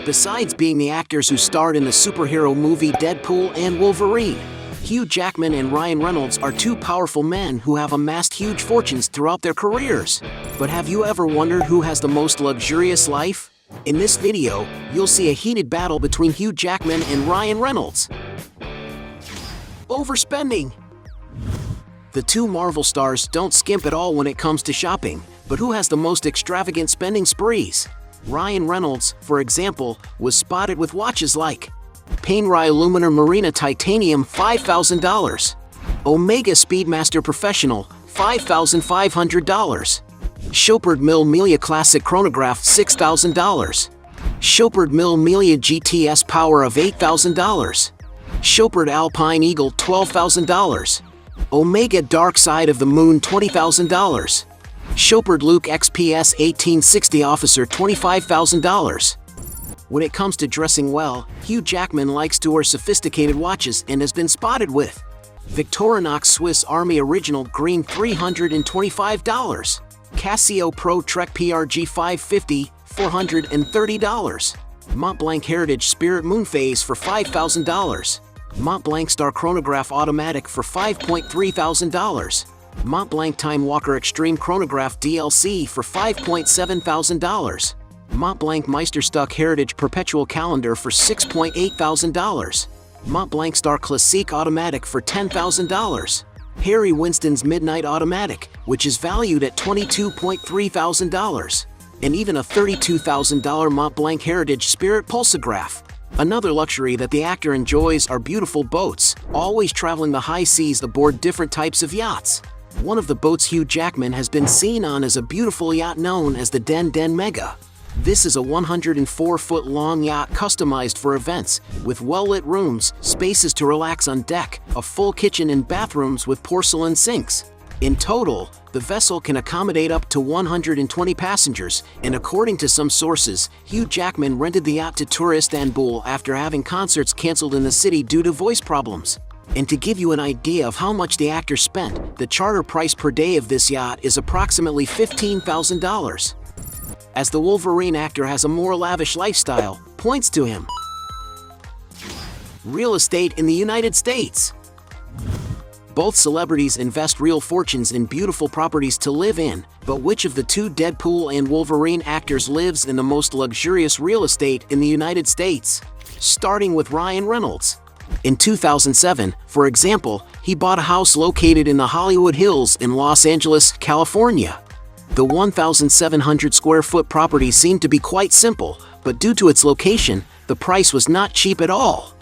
Besides being the actors who starred in the superhero movie Deadpool and Wolverine, Hugh Jackman and Ryan Reynolds are two powerful men who have amassed huge fortunes throughout their careers. But have you ever wondered who has the most luxurious life? In this video, you'll see a heated battle between Hugh Jackman and Ryan Reynolds. Overspending. The two Marvel stars don't skimp at all when it comes to shopping, but who has the most extravagant spending sprees? Ryan Reynolds, for example, was spotted with watches like Panerai Luminar Marina Titanium $5,000, Omega Speedmaster Professional $5,500, Chopard Mille Miglia Classic Chronograph $6,000, Chopard Mille Miglia GTS Power of $8,000, Chopard Alpine Eagle $12,000, Omega Dark Side of the Moon $20,000, Chopard Luke XPS 1860 Officer $25,000. When it comes to dressing well, Hugh Jackman likes to wear sophisticated watches and has been spotted with Victorinox Swiss Army Original Green $325, Casio Pro Trek PRG 550 $430, Montblanc Heritage Spirit Moonphase for $5,000, Montblanc Star Chronograph Automatic for $5,300, Montblanc Time Walker Extreme Chronograph DLC for $5,700, Montblanc Meisterstuck Heritage Perpetual Calendar for $6,800, Montblanc Star Classique Automatic for $10,000, Harry Winston's Midnight Automatic, which is valued at $22,300, and even a $32,000 Montblanc Heritage Spirit Pulsograph. Another luxury that the actor enjoys are beautiful boats, always traveling the high seas aboard different types of yachts. One of the boats Hugh Jackman has been seen on is a beautiful yacht known as the Den Den Mega. This is a 104-foot-long yacht customized for events, with well-lit rooms, spaces to relax on deck, a full kitchen and bathrooms with porcelain sinks. In total, the vessel can accommodate up to 120 passengers, and according to some sources, Hugh Jackman rented the yacht to tour Istanbul after having concerts canceled in the city due to voice problems. And to give you an idea of how much the actor spent, the charter price per day of this yacht is approximately $15,000. As the Wolverine actor has a more lavish lifestyle, points to him. Real estate in the United States. Both celebrities invest real fortunes in beautiful properties to live in, but which of the two Deadpool and Wolverine actors lives in the most luxurious real estate in the United States? Starting with Ryan Reynolds. In 2007, for example, he bought a house located in the Hollywood Hills in Los Angeles, California. The 1,700 square foot property seemed to be quite simple, but due to its location, the price was not cheap at all.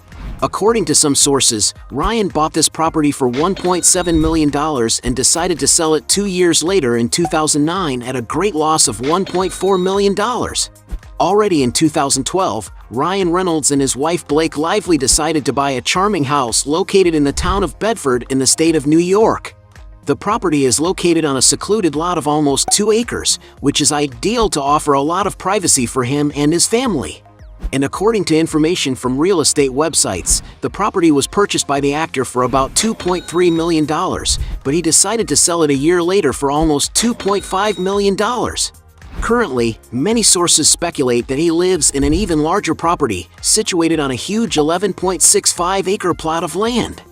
According to some sources, Ryan bought this property for $1.7 million and decided to sell it 2 years later in 2009 at a great loss of $1.4 million. Already in 2012, Ryan Reynolds and his wife Blake Lively decided to buy a charming house located in the town of Bedford in the state of New York. The property is located on a secluded lot of almost 2 acres, which is ideal to offer a lot of privacy for him and his family. And according to information from real estate websites, the property was purchased by the actor for about $2.3 million, but he decided to sell it a year later for almost $2.5 million. Currently, many sources speculate that he lives in an even larger property, situated on a huge 11.65-acre plot of land.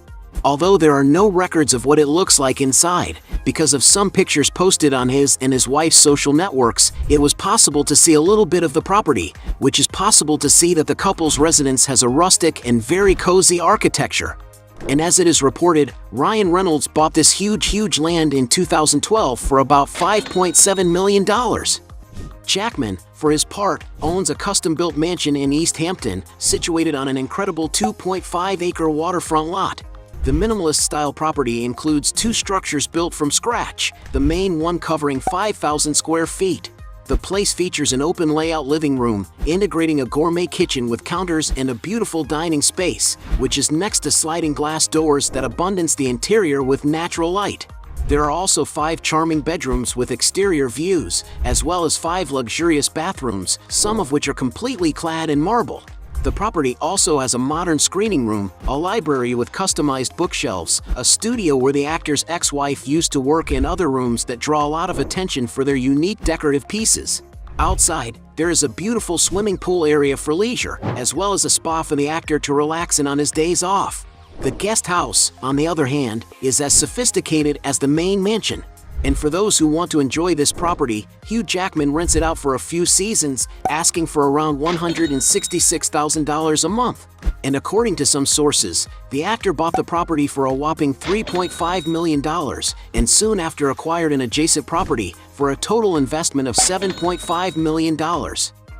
Although there are no records of what it looks like inside, because of some pictures posted on his and his wife's social networks, it was possible to see a little bit of the property, which is possible to see that the couple's residence has a rustic and very cozy architecture. And as it is reported, Ryan Reynolds bought this huge land in 2012 for about $5.7 million. Jackman, for his part, owns a custom-built mansion in East Hampton, situated on an incredible 2.5-acre waterfront lot. The minimalist-style property includes 2 structures built from scratch, the main one covering 5,000 square feet. The place features an open layout living room, integrating a gourmet kitchen with counters and a beautiful dining space, which is next to sliding glass doors that abundance the interior with natural light. There are also 5 charming bedrooms with exterior views, as well as 5 luxurious bathrooms, some of which are completely clad in marble. The property also has a modern screening room, a library with customized bookshelves, a studio where the actor's ex-wife used to work, and other rooms that draw a lot of attention for their unique decorative pieces. Outside, there is a beautiful swimming pool area for leisure, as well as a spa for the actor to relax in on his days off. The guest house, on the other hand, is as sophisticated as the main mansion. And for those who want to enjoy this property, Hugh Jackman rents it out for a few seasons, asking for around $166,000 a month. And according to some sources, the actor bought the property for a whopping $3.5 million and soon after acquired an adjacent property for a total investment of $7.5 million.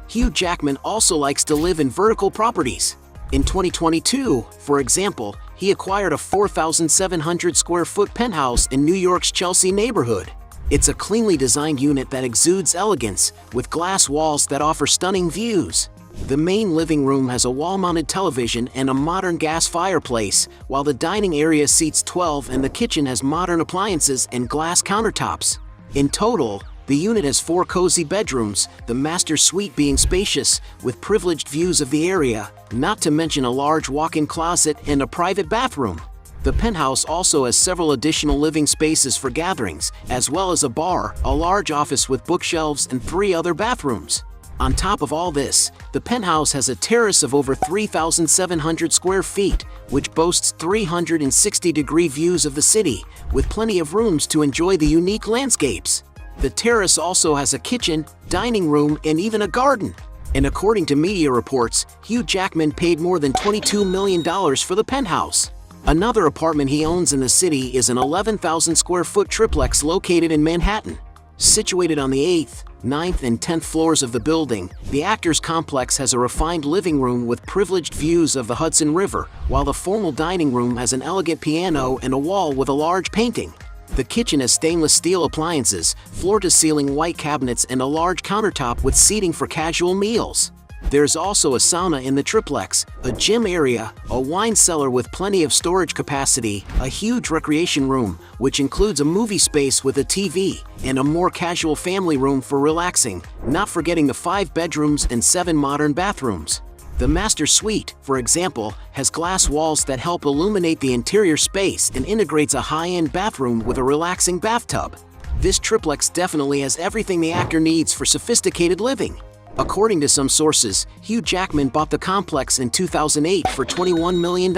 Hugh Jackman also likes to live in vertical properties. In 2022, for example, he acquired a 4,700 square foot penthouse in New York's Chelsea neighborhood. It's a cleanly designed unit that exudes elegance, with glass walls that offer stunning views. The main living room has a wall-mounted television and a modern gas fireplace, while the dining area seats 12 and the kitchen has modern appliances and glass countertops. In total, the unit has 4 cozy bedrooms, the master suite being spacious, with privileged views of the area, not to mention a large walk-in closet and a private bathroom. The penthouse also has several additional living spaces for gatherings, as well as a bar, a large office with bookshelves, and 3 other bathrooms. On top of all this, the penthouse has a terrace of over 3,700 square feet, which boasts 360-degree views of the city, with plenty of rooms to enjoy the unique landscapes. The terrace also has a kitchen, dining room, and even a garden. And according to media reports, Hugh Jackman paid more than $22 million for the penthouse. Another apartment he owns in the city is an 11,000 square foot triplex located in Manhattan. Situated on the 8th, 9th, and 10th floors of the building, the actors' complex has a refined living room with privileged views of the Hudson River, while the formal dining room has an elegant piano and a wall with a large painting. The kitchen has stainless steel appliances, floor-to-ceiling white cabinets, and a large countertop with seating for casual meals. There's also a sauna in the triplex, a gym area, a wine cellar with plenty of storage capacity, a huge recreation room, which includes a movie space with a TV, and a more casual family room for relaxing, not forgetting the 5 bedrooms and 7 modern bathrooms. The master suite, for example, has glass walls that help illuminate the interior space and integrates a high-end bathroom with a relaxing bathtub. This triplex definitely has everything the actor needs for sophisticated living. According to some sources, Hugh Jackman bought the complex in 2008 for $21 million.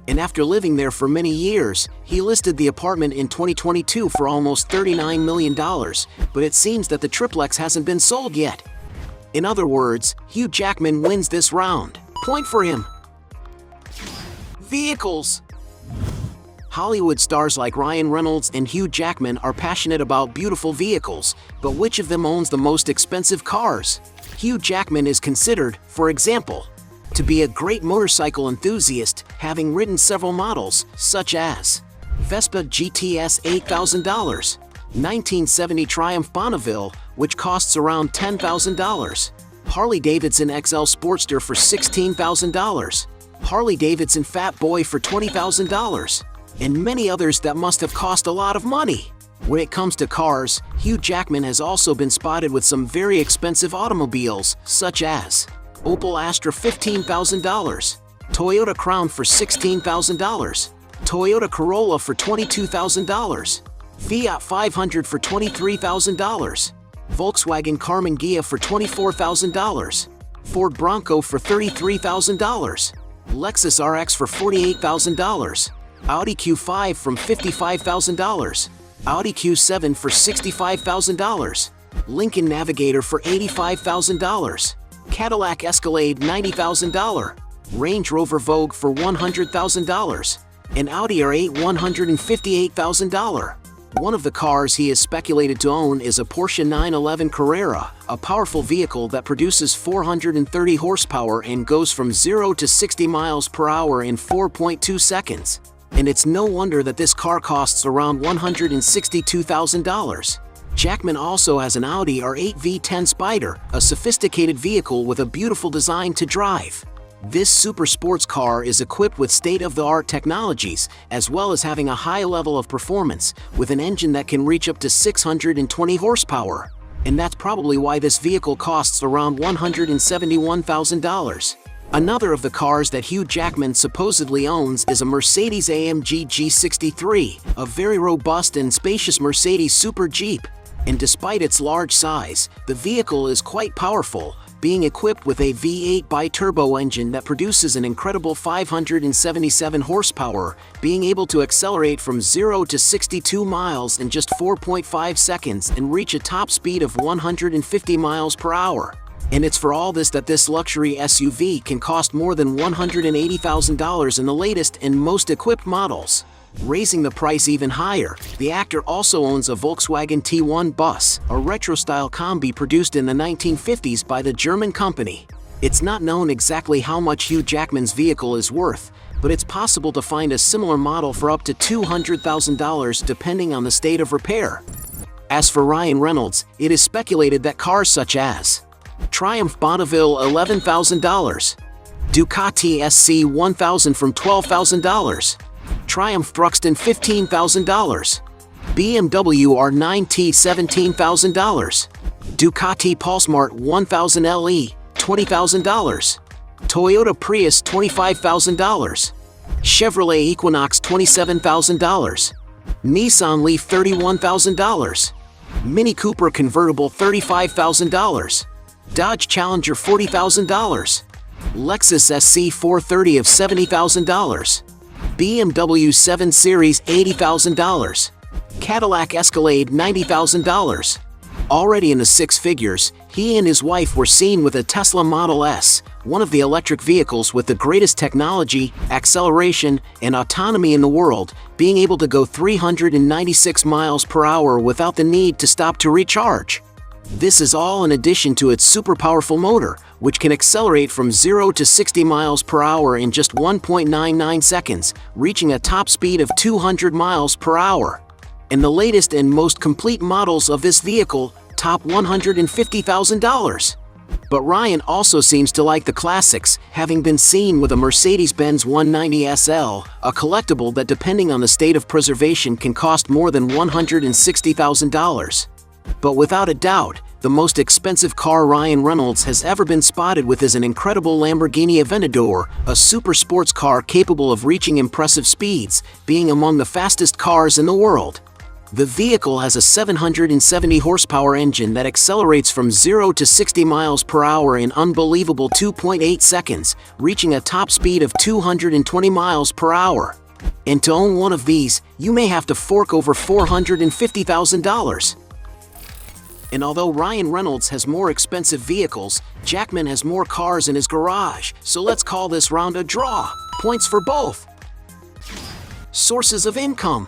And after living there for many years, he listed the apartment in 2022 for almost $39 million, but it seems that the triplex hasn't been sold yet. In other words, Hugh Jackman wins this round. Point for him. Vehicles. Hollywood stars like Ryan Reynolds and Hugh Jackman are passionate about beautiful vehicles, but which of them owns the most expensive cars? Hugh Jackman is considered, for example, to be a great motorcycle enthusiast, having ridden several models, such as Vespa GTS $8,000, 1970 Triumph Bonneville, which costs around $10,000, Harley-Davidson XL Sportster for $16,000, Harley-Davidson Fat Boy for $20,000, and many others that must have cost a lot of money. When it comes to cars, Hugh Jackman has also been spotted with some very expensive automobiles, such as Opel Astra $15,000, Toyota Crown for $16,000, Toyota Corolla for $22,000, Fiat 500 for $23,000, Volkswagen Karmann Ghia for $24,000, Ford Bronco for $33,000, Lexus RX for $48,000, Audi Q5 from $55,000, Audi Q7 for $65,000, Lincoln Navigator for $85,000, Cadillac Escalade $90,000, Range Rover Vogue for $100,000, and Audi R8 $158,000. One of the cars he is speculated to own is a Porsche 911 Carrera, a powerful vehicle that produces 430 horsepower and goes from 0 to 60 miles per hour in 4.2 seconds. And it's no wonder that this car costs around $162,000. Jackman also has an Audi R8 V10 Spider, a sophisticated vehicle with a beautiful design to drive. This super sports car is equipped with state-of-the-art technologies, as well as having a high level of performance, with an engine that can reach up to 620 horsepower. And that's probably why this vehicle costs around $171,000. Another of the cars that Hugh Jackman supposedly owns is a Mercedes-AMG G63, a very robust and spacious Mercedes Super Jeep. And despite its large size, the vehicle is quite powerful, being equipped with a V8 bi-turbo engine that produces an incredible 577 horsepower, being able to accelerate from 0 to 62 miles in just 4.5 seconds and reach a top speed of 150 miles per hour. And it's for all this that this luxury SUV can cost more than $180,000 in the latest and most equipped models. Raising the price even higher, the actor also owns a Volkswagen T1 bus, a retro-style combi produced in the 1950s by the German company. It's not known exactly how much Hugh Jackman's vehicle is worth, but it's possible to find a similar model for up to $200,000 depending on the state of repair. As for Ryan Reynolds, it is speculated that cars such as Triumph Bonneville $11,000, Ducati SC 1000 from $12,000, Triumph Thruxton $15,000, BMW R9T $17,000, Ducati Pulsmart 1000 LE $20,000, Toyota Prius $25,000, Chevrolet Equinox $27,000, Nissan Leaf $31,000, Mini Cooper convertible $35,000, Dodge Challenger $40,000, Lexus SC 430 of $70,000, BMW 7 Series $80,000, Cadillac Escalade $90,000. Already in the six figures, he and his wife were seen with a Tesla Model S, one of the electric vehicles with the greatest technology, acceleration, and autonomy in the world, being able to go 396 miles per hour without the need to stop to recharge. This is all in addition to its super powerful motor, which can accelerate from 0 to 60 miles per hour in just 1.99 seconds, reaching a top speed of 200 miles per hour. And the latest and most complete models of this vehicle top $150,000. But Ryan also seems to like the classics, having been seen with a Mercedes-Benz 190 SL, a collectible that depending on the state of preservation can cost more than $160,000. But without a doubt, the most expensive car Ryan Reynolds has ever been spotted with is an incredible Lamborghini Aventador, a super sports car capable of reaching impressive speeds, being among the fastest cars in the world. The vehicle has a 770 horsepower engine that accelerates from 0 to 60 miles per hour in unbelievable 2.8 seconds, reaching a top speed of 220 miles per hour. And to own one of these, you may have to fork over $450,000. And although Ryan Reynolds has more expensive vehicles, Jackman has more cars in his garage, so let's call this round a draw. Points for both. Sources of income.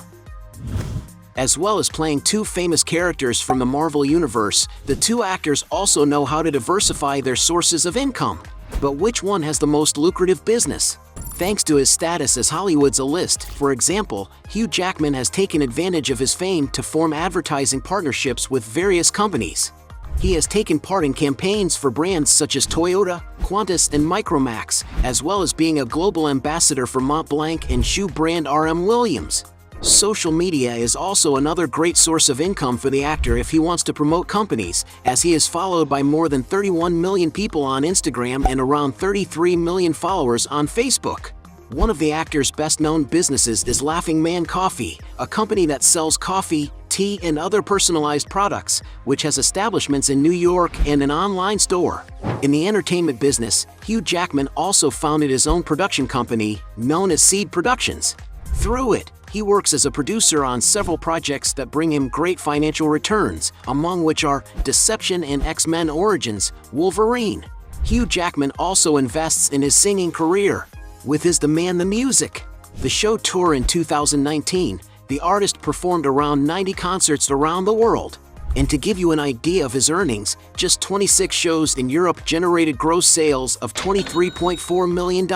As well as playing two famous characters from the Marvel Universe, the two actors also know how to diversify their sources of income. But which one has the most lucrative business? Thanks to his status as Hollywood's A-list, for example, Hugh Jackman has taken advantage of his fame to form advertising partnerships with various companies. He has taken part in campaigns for brands such as Toyota, Qantas, and Micromax, as well as being a global ambassador for Montblanc and shoe brand RM Williams. Social media is also another great source of income for the actor if he wants to promote companies, as he is followed by more than 31 million people on Instagram and around 33 million followers on Facebook. One of the actor's best-known businesses is Laughing Man Coffee, a company that sells coffee, tea, and other personalized products, which has establishments in New York and an online store. In the entertainment business, Hugh Jackman also founded his own production company, known as Seed Productions. Through it, he works as a producer on several projects that bring him great financial returns, among which are Deception and X-Men Origins, Wolverine. Hugh Jackman also invests in his singing career, with his Demand the Music. The show tour in 2019, the artist performed around 90 concerts around the world. And to give you an idea of his earnings, just 26 shows in Europe generated gross sales of $23.4 million.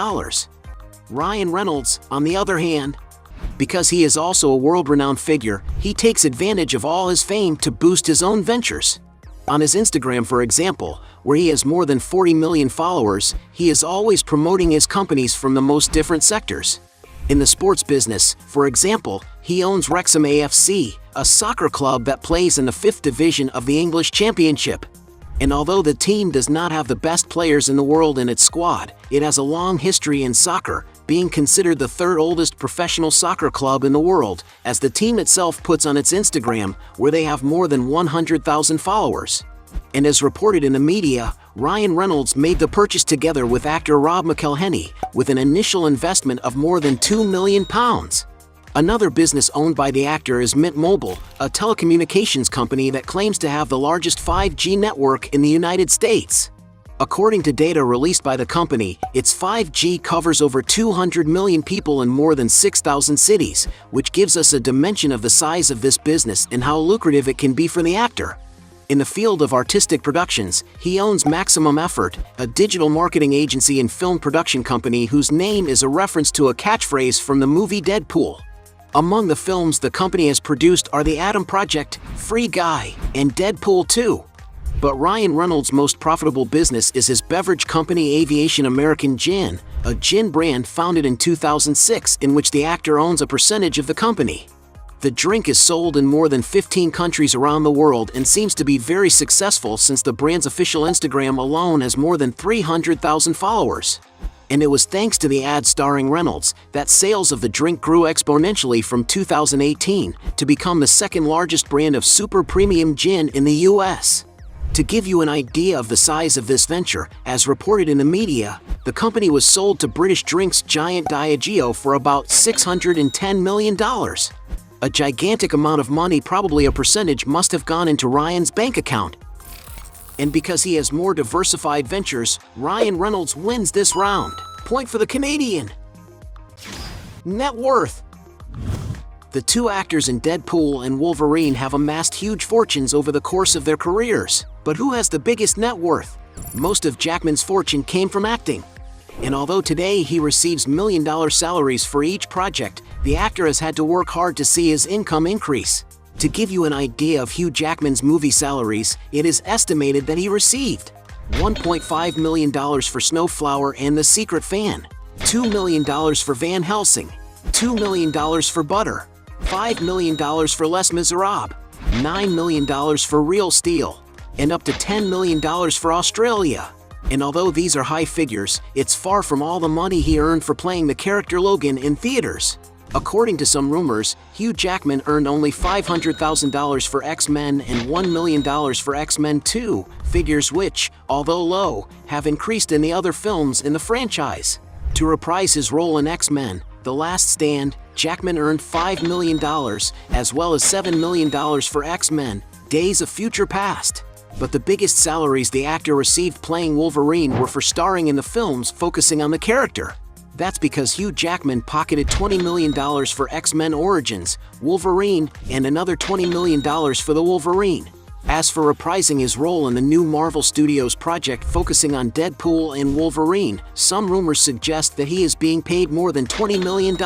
Ryan Reynolds, on the other hand, because he is also a world-renowned figure, he takes advantage of all his fame to boost his own ventures. On his Instagram, for example, where he has more than 40 million followers, he is always promoting his companies from the most different sectors. In the sports business, for example, he owns Wrexham AFC, a soccer club that plays in the 5th division of the English Championship. And although the team does not have the best players in the world in its squad, it has a long history in soccer, being considered the third oldest professional soccer club in the world, as the team itself puts on its Instagram, where they have more than 100,000 followers. And as reported in the media, Ryan Reynolds made the purchase together with actor Rob McElhenney, with an initial investment of more than £2 million. Another business owned by the actor is Mint Mobile, a telecommunications company that claims to have the largest 5G network in the United States. According to data released by the company, its 5G covers over 200 million people in more than 6,000 cities, which gives us a dimension of the size of this business and how lucrative it can be for the actor. In the field of artistic productions, he owns Maximum Effort, a digital marketing agency and film production company whose name is a reference to a catchphrase from the movie Deadpool. Among the films the company has produced are The Atom Project, Free Guy, and Deadpool 2. But Ryan Reynolds' most profitable business is his beverage company Aviation American Gin, a gin brand founded in 2006 in which the actor owns a percentage of the company. The drink is sold in more than 15 countries around the world and seems to be very successful since the brand's official Instagram alone has more than 300,000 followers. And it was thanks to the ad starring Reynolds that sales of the drink grew exponentially from 2018 to become the second largest brand of super premium gin in the US. To give you an idea of the size of this venture, as reported in the media, the company was sold to British drinks giant Diageo for about $610 million. A gigantic amount of money, probably a percentage, must have gone into Ryan's bank account. And because he has more diversified ventures, Ryan Reynolds wins this round. Point for the Canadian. Net worth. The two actors in Deadpool and Wolverine have amassed huge fortunes over the course of their careers. But who has the biggest net worth? Most of Jackman's fortune came from acting. And although today he receives million-dollar salaries for each project, the actor has had to work hard to see his income increase. To give you an idea of Hugh Jackman's movie salaries, it is estimated that he received $1.5 million for Snowflower and The Secret Fan, $2 million for Van Helsing, $2 million for Butter, $5 million for Les Miserables, $9 million for Real Steel, and up to $10 million for Australia. And although these are high figures, it's far from all the money he earned for playing the character Logan in theaters. According to some rumors, Hugh Jackman earned only $500,000 for X-Men and $1 million for X-Men 2, figures which, although low, have increased in the other films in the franchise. To reprise his role in X-Men: The Last Stand, Jackman earned $5 million, as well as $7 million for X-Men: Days of Future Past. But the biggest salaries the actor received playing Wolverine were for starring in the films focusing on the character. That's because Hugh Jackman pocketed $20 million for X-Men Origins, Wolverine, and another $20 million for the Wolverine. As for reprising his role in the new Marvel Studios project focusing on Deadpool and Wolverine, some rumors suggest that he is being paid more than $20 million.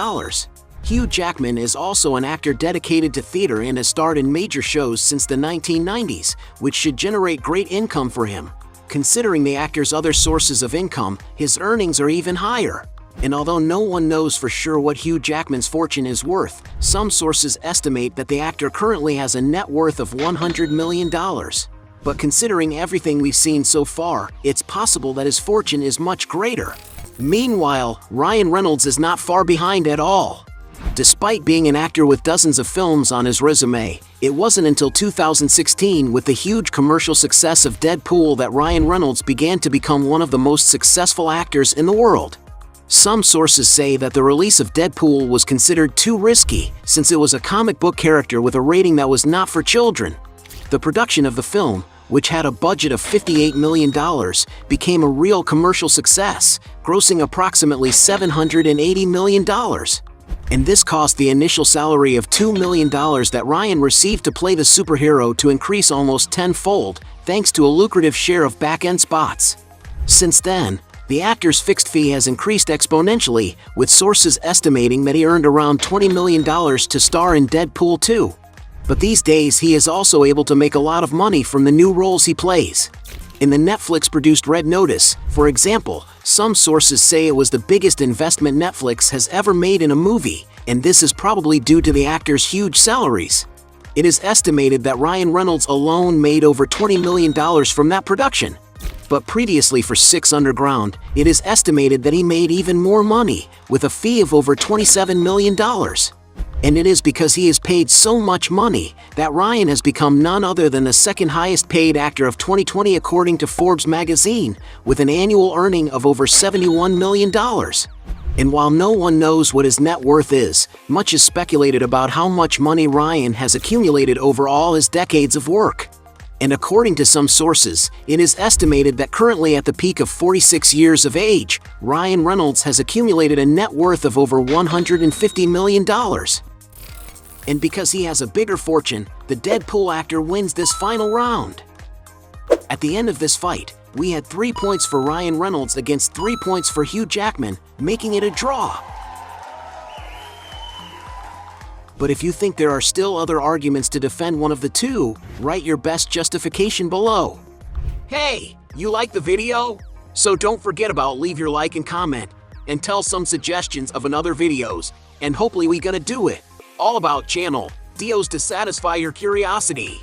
Hugh Jackman is also an actor dedicated to theater and has starred in major shows since the 1990s, which should generate great income for him. Considering the actor's other sources of income, his earnings are even higher. And although no one knows for sure what Hugh Jackman's fortune is worth, some sources estimate that the actor currently has a net worth of $100 million. But considering everything we've seen so far, it's possible that his fortune is much greater. Meanwhile, Ryan Reynolds is not far behind at all. Despite being an actor with dozens of films on his resume, it wasn't until 2016 with the huge commercial success of Deadpool that Ryan Reynolds began to become one of the most successful actors in the world. Some sources say that the release of Deadpool was considered too risky, since it was a comic book character with a rating that was not for children. The production of the film, which had a budget of $58 million, became a real commercial success, grossing approximately $780 million. And this caused the initial salary of $2 million that Ryan received to play the superhero to increase almost tenfold, thanks to a lucrative share of back-end spots. Since then, the actor's fixed fee has increased exponentially, with sources estimating that he earned around $20 million to star in Deadpool 2. But these days he is also able to make a lot of money from the new roles he plays. In the Netflix-produced Red Notice, for example, some sources say it was the biggest investment Netflix has ever made in a movie, and this is probably due to the actor's huge salaries. It is estimated that Ryan Reynolds alone made over $20 million from that production. But previously for 6 Underground, it is estimated that he made even more money, with a fee of over $27 million. And it is because he is paid so much money that Ryan has become none other than the second highest paid actor of 2020 according to Forbes magazine, with an annual earning of over $71 million. And while no one knows what his net worth is, much is speculated about how much money Ryan has accumulated over all his decades of work. And according to some sources, it is estimated that currently at the peak of 46 years of age, Ryan Reynolds has accumulated a net worth of over $150 million. And because he has a bigger fortune, the Deadpool actor wins this final round. At the end of this fight, we had 3 points for Ryan Reynolds against 3 points for Hugh Jackman, making it a draw. But if you think there are still other arguments to defend one of the two, write your best justification below. Hey, you like the video? So don't forget about leave your like and comment, and tell some suggestions of another videos, and hopefully we gonna do it. All about channel, Dios to satisfy your curiosity.